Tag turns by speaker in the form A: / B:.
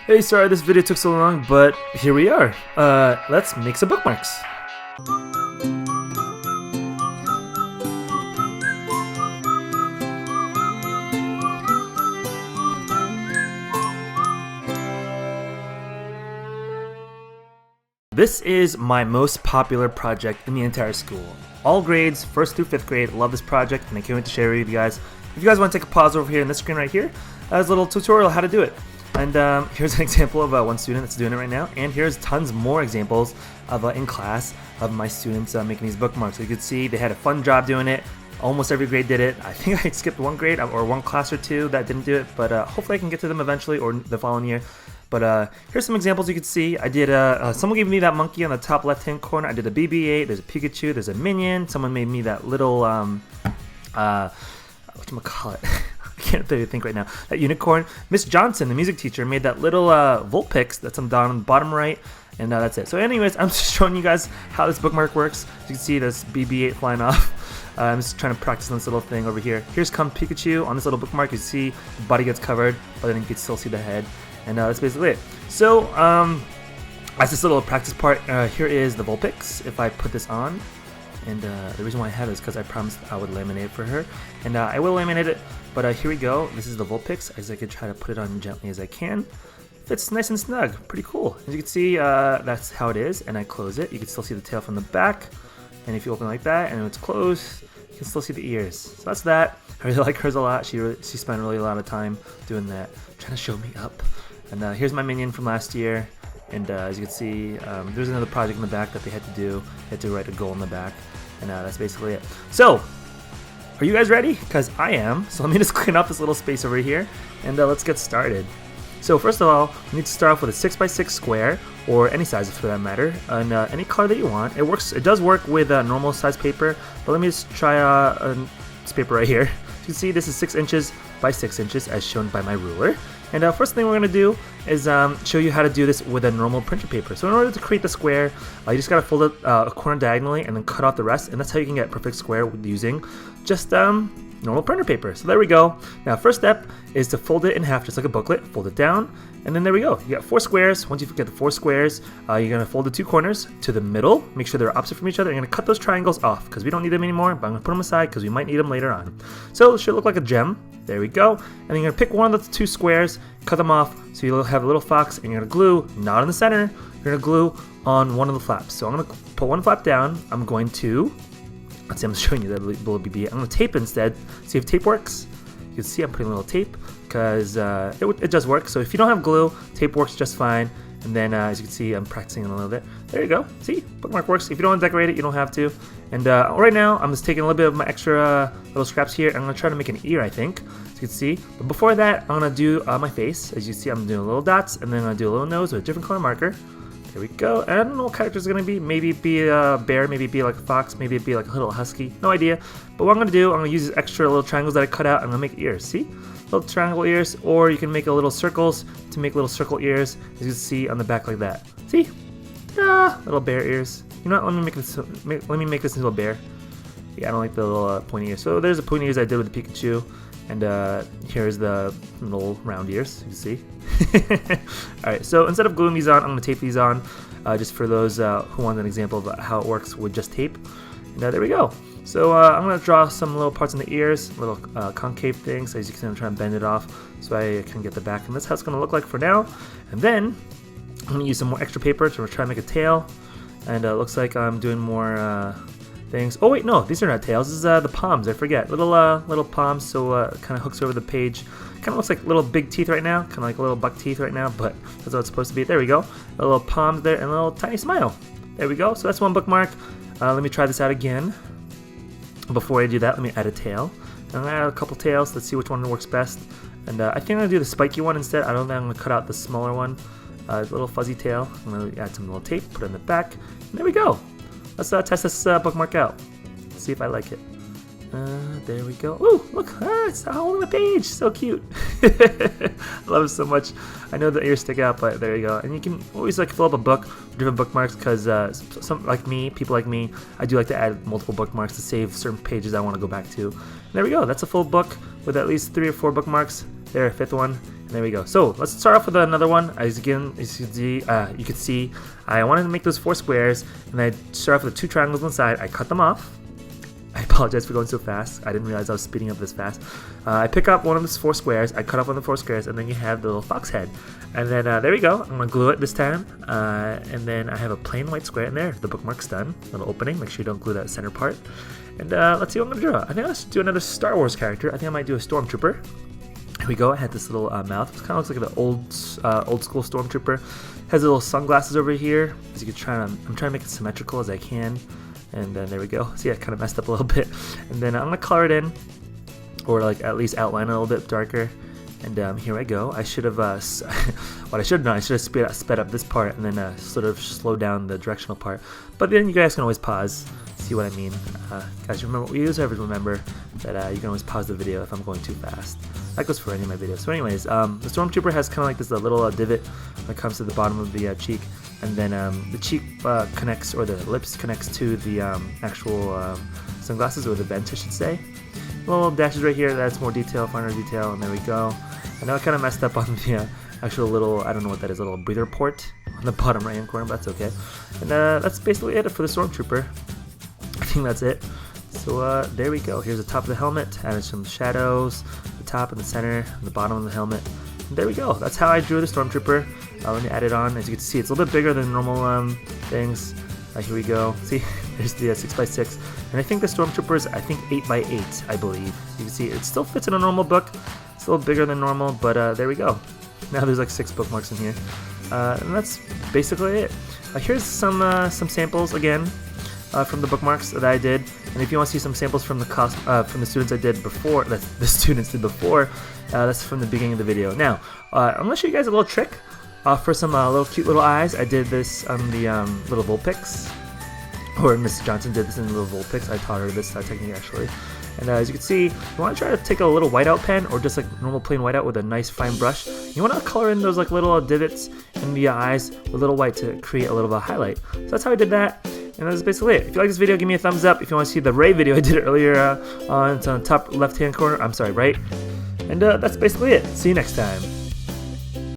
A: Hey, sorry this video took so long, but here we are. Let's make some bookmarks. This is my most popular project in the entire school. All grades, 1st through 5th grade, love this project, and I can't wait to share it with you guys. If you guys want to take a pause over here in this screen right here, there's a little tutorial how to do it. And here's an example of one student that's doing it right now, and here's tons more examples of in class of my students making these bookmarks. So you can see they had a fun job doing it. Almost every grade did it. I think I skipped one grade or one class or two that didn't do it, but hopefully I can get to them eventually or the following year. But here's some examples you can see. I did someone gave me that monkey on the top left-hand corner. I did a BB-8. There's a Pikachu. There's a Minion. Someone made me that little whatchamacallit? I can't think right now. That unicorn. Miss Johnson, the music teacher, made that little Vulpix that's on the bottom right, and that's it. So anyways, I'm just showing you guys how this bookmark works. As you can see, this BB-8 flying off. I'm just trying to practice on this little thing over here. Here's come Pikachu on this little bookmark. You see the body gets covered, but then you can still see the head. And that's basically it. So, as this little practice part, here is the Vulpix. If I put this on, and the reason why I have it is because I promised I would laminate it for her, and I will laminate it. But here we go. This is the Vulpix. As I can try to put it on gently as I can. Fits nice and snug. Pretty cool. As you can see, that's how it is. And I close it. You can still see the tail from the back. And if you open it like that, and it's closed, you can still see the ears. So that's that. I really like hers a lot. She spent really a lot of time doing that, trying to show me up. And here's my Minion from last year, and as you can see, there's another project in the back that they had to do. They had to write a goal in the back, and that's basically it. So, are you guys ready? Because I am. So let me just clean up this little space over here, and let's get started. So first of all, we need to start off with a 6x6 square, or any size for that matter, and any color that you want. It works. It does work with normal size paper, but let me just try this paper right here. You can see this is 6 inches by 6 inches, as shown by my ruler. And first thing we're going to do is show you how to do this with a normal printer paper. So in order to create the square, you just got to fold it a corner diagonally and then cut off the rest. And that's how you can get a perfect square with using just normal printer paper. So there we go. Now first step is to fold it in half just like a booklet. Fold it down, and then there we go. You got 4 squares. Once you get the 4 squares, you're going to fold the 2 corners to the middle. Make sure they're opposite from each other. You're going to cut those triangles off because we don't need them anymore, but I'm going to put them aside because we might need them later on. So it should look like a gem. There we go. And then you're going to pick one of the 2 squares, cut them off so you'll have a little fox, and you're going to glue, not in the center, you're going to glue on one of the flaps. So I'm going to put one flap down. I'm going to, let's see, I'm showing you that little BB. I'm going to tape instead. See if tape works. You can see I'm putting a little tape because it does work. So if you don't have glue, tape works just fine. And then as you can see, I'm practicing it a little bit. There you go. See, bookmark works. If you don't want to decorate it, you don't have to. And right now, I'm just taking a little bit of my extra little scraps here. I'm going to try to make an ear, I think, as you can see. But before that, I'm going to do my face. As you see, I'm doing little dots, and then I'm going to do a little nose with a different color marker. There we go. And I don't know what character it's going to be. Maybe it be a bear, maybe it be like a fox, maybe it be like a little husky. No idea. But what I'm going to do, I'm going to use these extra little triangles that I cut out. I'm going to make ears. See? Little triangle ears, or you can make a little circles to make little circle ears, as you can see on the back like that. See? Little bear ears. You know what? Let me make this into a bear. Yeah, I don't like the little pointy ears. So there's the pointy ears I did with the Pikachu, and here's the little round ears. You can see. All right. So instead of gluing these on, I'm gonna tape these on, just for those who want an example of how it works with just tape. And there we go. So I'm going to draw some little parts in the ears, little concave things. As you can see, I'm trying to bend it off so I can get the back. And that's how it's going to look like for now. And then I'm going to use some more extra paper to try to make a tail. And it looks like I'm doing more things. Oh wait, no, these are not tails. This is the palms. I forget. Little palms, so it kind of hooks over the page. Kind of looks like little big teeth right now, kind of like little buck teeth right now, but that's what it's supposed to be. There we go. A little palms there and a little tiny smile. There we go. So that's one bookmark. Let me try this out again. Before I do that, let me add a tail. And I'm going to add a couple tails. Let's see which one works best. And I think I'm going to do the spiky one instead. I don't think I'm going to cut out the smaller one. Little fuzzy tail. I'm going to add some little tape, put it in the back. And there we go. Let's test this bookmark out. See if I like it. There we go. Ooh, look, it's all on the page. So cute. I love it so much. I know the ears stick out, but there you go. And you can always like fill up a book with different bookmarks because some like me, people like me, I do like to add multiple bookmarks to save certain pages I want to go back to. And there we go. That's a full book with at least 3 or 4 bookmarks. There, 5th one. There we go. So let's start off with another one. As you can see, I wanted to make those 4 squares, and I start off with 2 triangles on the side. I cut them off. I apologize for going so fast. I didn't realize I was speeding up this fast. I pick up one of those 4 squares. I cut off one of the 4 squares, and then you have the little fox head. And then there we go. I'm gonna glue it this time. And then I have a plain white square in there. The bookmark's done. Little opening. Make sure you don't glue that center part. And let's see what I'm gonna draw. I think I'll do another Star Wars character. I think I might do a Stormtrooper. Here we go. I had this little mouth. It kind of looks like the old school Stormtrooper. Has little sunglasses over here. As you can I'm trying to make it symmetrical as I can. And then there we go. See, I kind of messed up a little bit. And then I'm gonna color it in, or like at least outline it a little bit darker. And here I go. I should have what I should have done. I should have sped up this part and then sort of slow down the directional part. But then you guys can always pause. See what I mean? Guys, remember, you always remember that you can always pause the video if I'm going too fast. That goes for any of my videos. So anyways, the Stormtrooper has kind of like this little divot that comes to the bottom of the cheek, and then the cheek connects, or the lips connects to the actual sunglasses, or the vent, I should say. Little dashes right here, that's more detail, finer detail, and there we go. I know I kind of messed up on the actual little, I don't know what that is, a little breather port on the bottom right hand corner, but that's okay. And that's basically it for the Stormtrooper. I think that's it. So there we go. Here's the top of the helmet, added some shadows, the top and the center, and the bottom of the helmet. And there we go. That's how I drew the Stormtrooper. Let me add it on. As you can see, it's a little bit bigger than normal things. Here we go. See, there's the 6x6. And I think the Stormtrooper is, I think, 8x8, I believe. You can see it still fits in a normal book. It's a little bigger than normal, but there we go. Now there's like 6 bookmarks in here. And that's basically it. Here's some samples again from the bookmarks that I did. And if you want to see some samples from the students I did before, that's from the beginning of the video. Now, I'm gonna show you guys a little trick for some little cute little eyes. I did this on the little Vulpix, or Miss Johnson did this in the little Vulpix. I taught her this technique actually. And as you can see, you want to try to take a little whiteout pen, or just like normal plain whiteout with a nice fine brush. You want to color in those like little divots in the eyes with a little white to create a little bit of highlight. So that's how I did that. And that's basically it. If you like this video, give me a thumbs up. If you want to see the Ray video I did earlier, it's on the top left-hand corner. I'm sorry, right. And that's basically it. See you next time.